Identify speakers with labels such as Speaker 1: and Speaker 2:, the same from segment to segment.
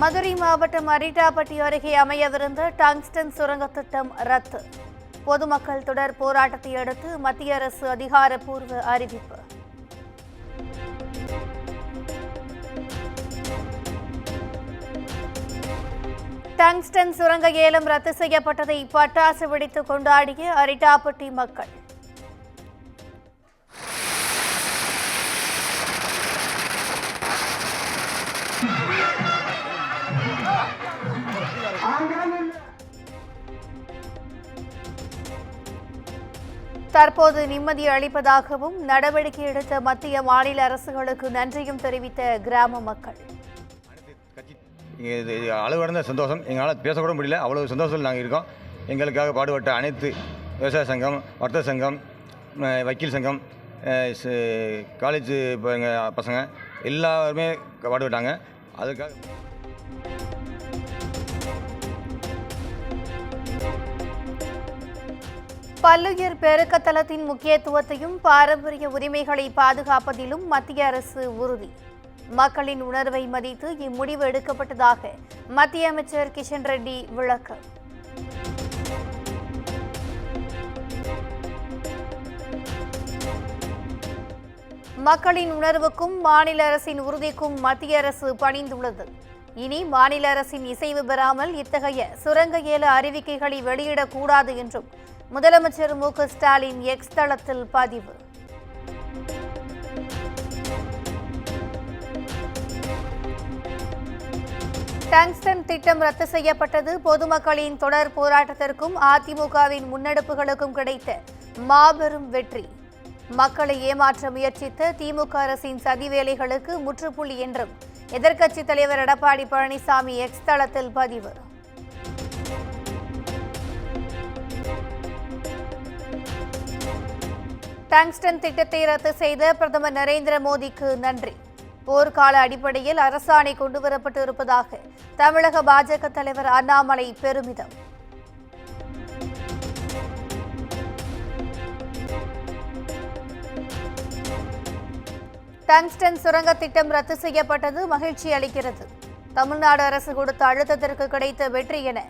Speaker 1: மதுரை மாவட்டம் அரிட்டாப்பட்டி அருகே அமையவிருந்த டங்ஸ்டன் சுரங்க திட்டம் ரத்து. பொதுமக்கள் தொடர் போராட்டத்தை அடுத்து மத்திய அரசு அதிகாரப்பூர்வ அறிவிப்பு. டங்ஸ்டன் சுரங்க ஏலம் ரத்து செய்யப்பட்டதை பட்டாசு வெடித்து கொண்டாடிய அரிட்டாப்பட்டி மக்கள். தற்போது நிம்மதி அளிப்பதாகவும் நடவடிக்கை எடுத்த மத்திய மாநில அரசுகளுக்கு நன்றியும் தெரிவித்த கிராம மக்கள்.
Speaker 2: அளவிறந்த சந்தோஷம். எங்களால் பேசக்கூட முடியல, அவ்வளவு சந்தோஷத்தில் நாங்கள் இருக்கோம். எங்களுக்காக பாடுபட்ட அனைத்து விவசாய சங்கம், வர்த்தக சங்கம், வக்கீல் சங்கம், காலேஜ் பசங்க எல்லாருமே பாடுபட்டாங்க. அதுக்காக
Speaker 1: பல்லுயிர் பெருக்கத்தலத்தின் முக்கியத்துவத்தையும் பாரம்பரிய உரிமைகளை பாதுகாப்பதிலும் மத்திய அரசு உறுதி. மக்களின் உணர்வை மதித்து இம்முடிவு எடுக்கப்பட்டதாக மத்திய அமைச்சர் கிஷன் ரெட்டி விளக்கம். மக்களின் உணர்வுக்கும் மாநில அரசின் உறுதிக்கும் மத்திய அரசு பணிந்துள்ளது. இனி மாநில அரசின் இசைவு பெறாமல் இத்தகைய சுரங்க ஏல அறிவிக்கைகளை வெளியிடக்கூடாது என்றும் முதலமைச்சர் மு.க. ஸ்டாலின் எக்ஸ் தளத்தில் பதிவு. டங்ஸ்டன் திட்டம் ரத்து செய்யப்பட்டது பொதுமக்களின் தொடர் போராட்டத்திற்கும் அதிமுகவின் முன்னெடுப்புகளுக்கும் கிடைத்த மாபெரும் வெற்றி. மக்களை ஏமாற்ற முயற்சித்த திமுக அரசின் சதி வேலைகளுக்கு முற்றுப்புள்ளி என்றும் எதிர்க்கட்சித் தலைவர் எடப்பாடி பழனிசாமி எக்ஸ் தளத்தில் பதிவு. டங்ஸ்டன் திட்டத்தை ரத்து செய்த பிரதமர் நரேந்திர மோடிக்கு நன்றி. போர்க்கால அடிப்படையில் அரசாணை கொண்டுவரப்பட்டு இருப்பதாக தமிழக பாஜக தலைவர் அண்ணாமலை பெருமிதம். டங்ஸ்டன் சுரங்க திட்டம் ரத்து செய்யப்பட்டது மகிழ்ச்சி அளிக்கிறது. தமிழ்நாடு அரசு கொடுத்த அழுத்தத்திற்கு கிடைத்த வெற்றி என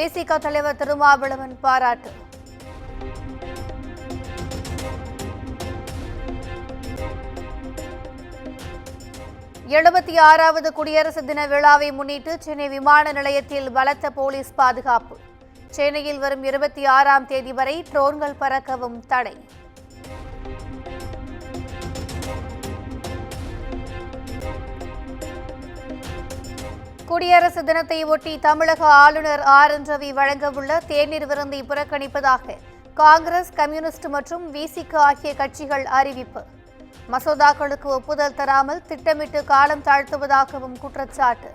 Speaker 1: விசிக தலைவர் திருமாவளவன் பாராட்டு. எழுபத்தி 6வது குடியரசு தின விழாவை முன்னிட்டு சென்னை விமான நிலையத்தில் பலத்த போலீஸ் பாதுகாப்பு. சென்னையில் வரும் 26ஆம் தேதி வரை ட்ரோன்கள் பறக்கவும் தடை. குடியரசு தினத்தை ஒட்டி தமிழக ஆளுநர் ஆர்.என். ரவி வழங்கவுள்ள தேநீர் விருந்தை புறக்கணிப்பதாக காங்கிரஸ், கம்யூனிஸ்ட் மற்றும் விசிக ஆகிய கட்சிகள் அறிவிப்பு. மசோதாக்களுக்கு ஒப்புதல் தராமல் திட்டமிட்டு காலம் தாழ்த்துவதாகவும் குற்றச்சாட்டு.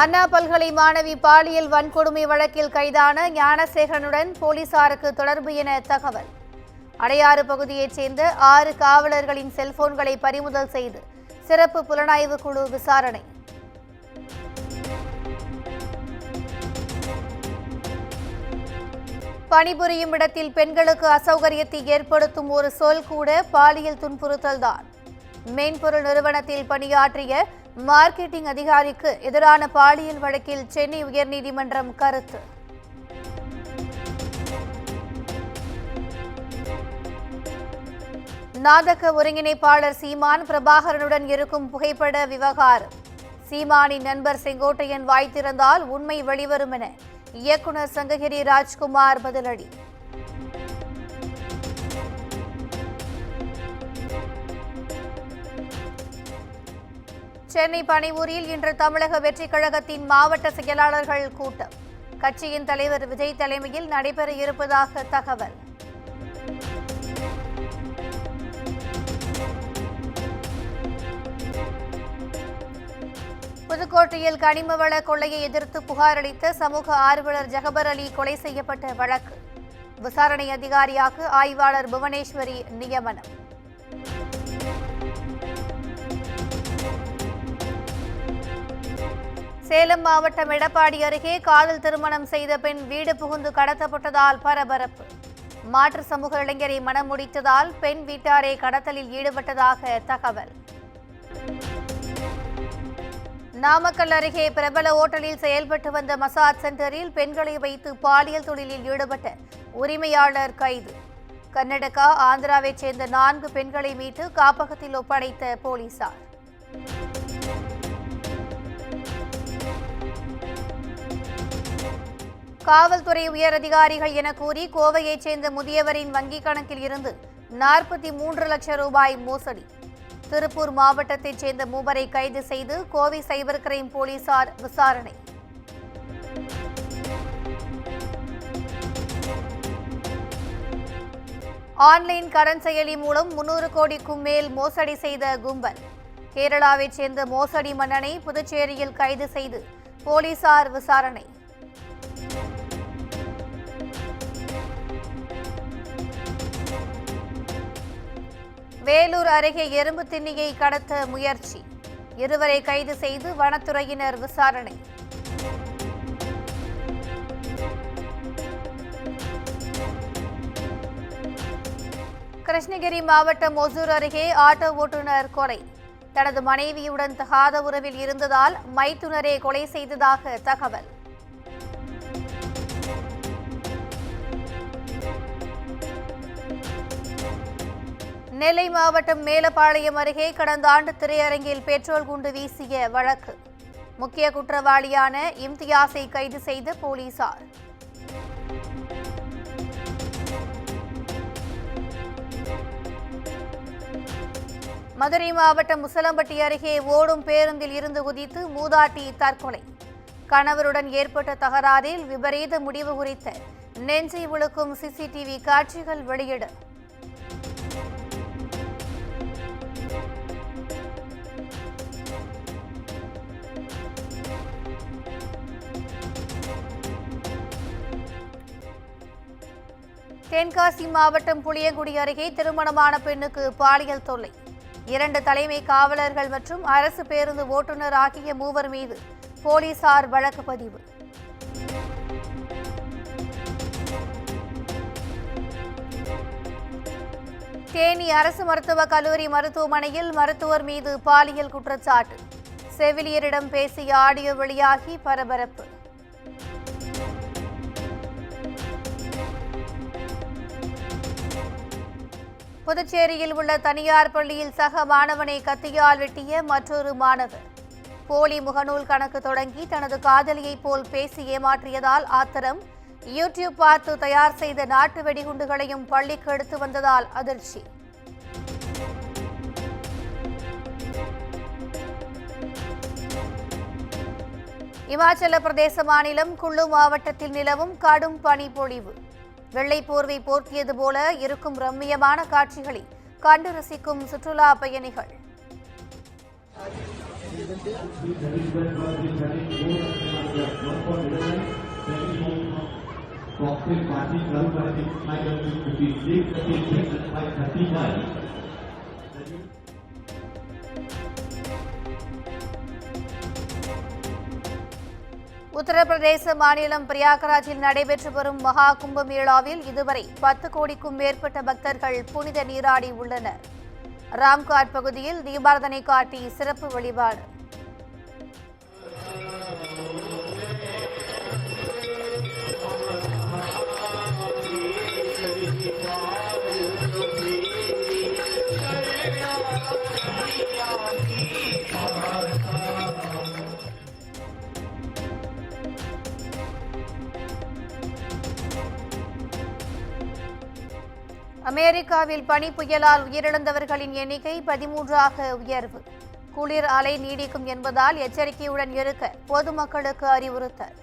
Speaker 1: அண்ணா பல்கலை மாணவி பாலியல் வன்கொடுமை வழக்கில் கைதான ஞானசேகரனுடன் போலீசாருக்கு தொடர்பு என தகவல். அடையாறு பகுதியைச் சேர்ந்த 6 காவலர்களின் செல்போன்களை பறிமுதல் செய்து சிறப்பு புலனாய்வு குழு விசாரணை. பணிபுரியும் இடத்தில் பெண்களுக்கு அசௌகரியத்தை ஏற்படுத்தும் ஒரு சொல் கூட பாலியல் துன்புறுத்தல் தான். மென்பொருள் நிறுவனத்தில் பணியாற்றிய மார்க்கெட்டிங் அதிகாரிக்கு எதிரான பாலியல் வழக்கில் சென்னை உயர்நீதிமன்றம் கருத்து. நாடக ஒருங்கிணைப்பாளர் சீமான் பிரபாகரனுடன் இருக்கும் புகைப்பட விவகாரம். சீமானின் நண்பர் செங்கோட்டையன் வாய் திறந்தால் உண்மை வெளிவரும் என இயக்குனர் சங்ககிரி ராஜ்குமார் பதிலடி. சென்னை பனையூரில் இன்று தமிழக வெற்றிக் கழகத்தின் மாவட்ட செயலாளர்கள் கூட்டம். கட்சியின் தலைவர் விஜய் தலைமையில் நடைபெற இருப்பதாக தகவல். புதுக்கோட்டையில் கனிம வள கொள்ளையை எதிர்த்து புகார் அளித்த சமூக ஆர்வலர் ஜகபர் அலி கொலை செய்யப்பட்ட வழக்கு. விசாரணை அதிகாரியாக ஆய்வாளர் புவனேஸ்வரி நியமனம். சேலம் மாவட்டம் எடப்பாடி அருகே காதல் திருமணம் செய்த பெண் வீடு புகுந்து கடத்தப்பட்டதால் பரபரப்பு. மாற்று சமூக இளைஞரை மனம் முடித்ததால் பெண் வீட்டாரே கடத்தலில் ஈடுபட்டதாக தகவல். நாமக்கல் அருகே பிரபல ஓட்டலில் செயல்பட்டு வந்த மசாஜ் சென்டரில் பெண்களை வைத்து பாலியல் தொழிலில் ஈடுபட்ட உரிமையாளர் கைது. கர்நாடகா, ஆந்திராவைச் சேர்ந்த 4 பெண்களை மீட்டு காப்பகத்தில் ஒப்படைத்த போலீசார். காவல்துறை உயரதிகாரிகள் என கூறி கோவையைச் சேர்ந்த முதியவரின் வங்கிக் கணக்கில் இருந்து 43 லட்சம் ரூபாய் மோசடி. திருப்பூர் மாவட்டத்தைச் சேர்ந்த 3 கைது செய்து கோவை சைபர் கிரைம் போலீசார் விசாரணை. ஆன்லைன் கடன் செயலி மூலம் 300 கோடிக்கும் மேல் மோசடி செய்த கும்பல். கேரளாவைச் சேர்ந்த மோசடி மன்னனை புதுச்சேரியில் கைது செய்து போலீசார் விசாரணை. வேலூர் அருகே எறும்பு திண்ணியை கடத்த முயற்சி. 2 கைது செய்து வனத்துறையினர் விசாரணை. கிருஷ்ணகிரி மாவட்டம் ஒசூர் அருகே ஆட்டோ ஓட்டுநர் கொலை. தனது மனைவியுடன் தகாத உறவில் இருந்ததால் மைத்துனரே கொலை செய்ததாக தகவல். நெல்லை மாவட்டம் மேலப்பாளையம் அருகே கடந்த ஆண்டு திரையரங்கில் பெட்ரோல் குண்டு வீசிய வழக்கு. முக்கிய குற்றவாளியான இம்தியாஸை கைது செய்த போலீசார். மதுரை மாவட்டம் முசலம்பட்டி அருகே ஓடும் பேருந்தில் இருந்து குதித்து மூதாட்டி தற்கொலை. கணவருடன் ஏற்பட்ட தகராறில் விபரீத முடிவு குறித்த நெஞ்சை உழுக்கும் சிசிடிவி காட்சிகள் வெளியிடு. தென்காசி மாவட்டம் புளியங்குடி அருகே திருமணமான பெண்ணுக்கு பாலியல் தொல்லை. 2 தலைமை காவலர்கள் மற்றும் அரசு பேருந்து ஓட்டுநர் ஆகிய 3 மீது போலீசார் வழக்கு பதிவு. தேனி அரசு மருத்துவக் கல்லூரி மருத்துவமனையில் மருத்துவர் மீது பாலியல் குற்றச்சாட்டு. செவிலியரிடம் பேசிய ஆடியோ வெளியாகி பரபரப்பு. புதுச்சேரியில் உள்ள தனியார் பள்ளியில் சக மாணவனை கத்தியால் வெட்டிய மற்றொரு மாணவர். போலி முகநூல் கணக்கு தொடங்கி தனது காதலியைப் போல் பேசி ஏமாற்றியதால் ஆத்திரம். யூடியூப் பார்த்து தயார் செய்த நாட்டு வெடிகுண்டுகளையும் பள்ளிக்கு எடுத்து வந்ததால் அதிர்ச்சி. இமாச்சல பிரதேச மாநிலம் குல்லு மாவட்டத்தில் நிலவும் கடும் பனிப்பொழிவு. வெள்ளை போர்வை போர்த்தியது போல இருக்கும் ரம்மியமான காட்சிகளை கண்டு ரசிக்கும் சுற்றுலா பயணிகள். உத்தரப்பிரதேச மாநிலம் பிரயாகராஜில் நடைபெற்று வரும் மகா கும்பமேளாவில் இதுவரை 10 கோடிக்கும் மேற்பட்ட பக்தர்கள் புனித நீராடி உள்ளனர். ராம்காட் பகுதியில் தீபாரதனை காட்டி சிறப்பு வழிபாடு. அமெரிக்காவில் பனி புயலால் உயிரிழந்தவர்களின் எண்ணிக்கை 13ஆக உயர்வு. குளிர் அலை நீடிக்கும் என்பதால் எச்சரிக்கையுடன் இருக்க பொதுமக்களுக்கு அறிவுறுத்தல்.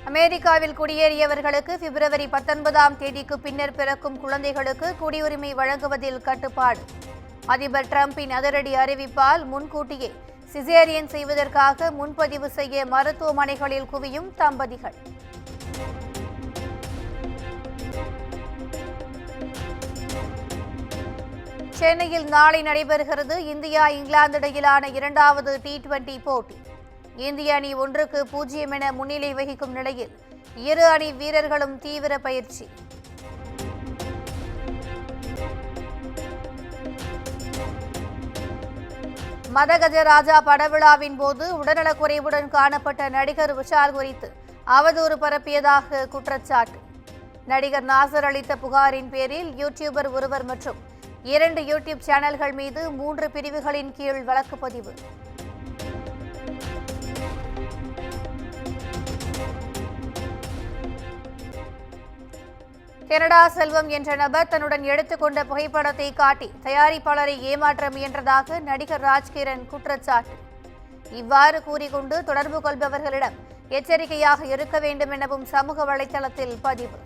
Speaker 1: அமெரிக்காவில் குடியேறியவர்களுக்கு பிப்ரவரி 19ஆம் தேதிக்கு பின்னர் பிறக்கும் குழந்தைகளுக்கு குடியுரிமை வழங்குவதில் கட்டுப்பாடு. அதிபர் டிரம்பின் அதிரடி அறிவிப்பால் முன்கூட்டியே சிசேரியன் செய்வதற்காக முன்பதிவு செய்ய மருத்துவமனைகளில் குவியும் தம்பதிகள். சென்னையில் நாளை நடைபெறுகிறது இந்தியா இங்கிலாந்து இடையிலான 2வது T20 போட்டி. இந்திய அணி 1-0 என முன்னிலை வகிக்கும் நிலையில் இரு அணி வீரர்களும் தீவிர பயிற்சி. மதகஜராஜா படவிழாவின் போது உடல்நலக்குறைவுடன் காணப்பட்ட நடிகர் விஷால் குறித்து அவதூறு பரப்பியதாக குற்றச்சாட்டு. நடிகர் நாசர் அளித்த புகாரின் பேரில் யூடியூபர் ஒருவர் மற்றும் 2 யூடியூப் சேனல்கள் மீது 3 பிரிவுகளின் கீழ் வழக்கு பதிவு. கனடா செல்வம் என்ற நபர் தன்னுடன் எடுத்துக்கொண்ட புகைப்படத்தை காட்டி தயாரிப்பாளரை ஏமாற்ற முயன்றதாக நடிகர் ராஜ்கிரண் குற்றச்சாட்டு. இவ்வாறு கூறிக்கொண்டு தொடர்பு கொள்பவர்களிடம் எச்சரிக்கையாக இருக்க வேண்டும் எனவும் சமூக வலைதளத்தில் பதிவு.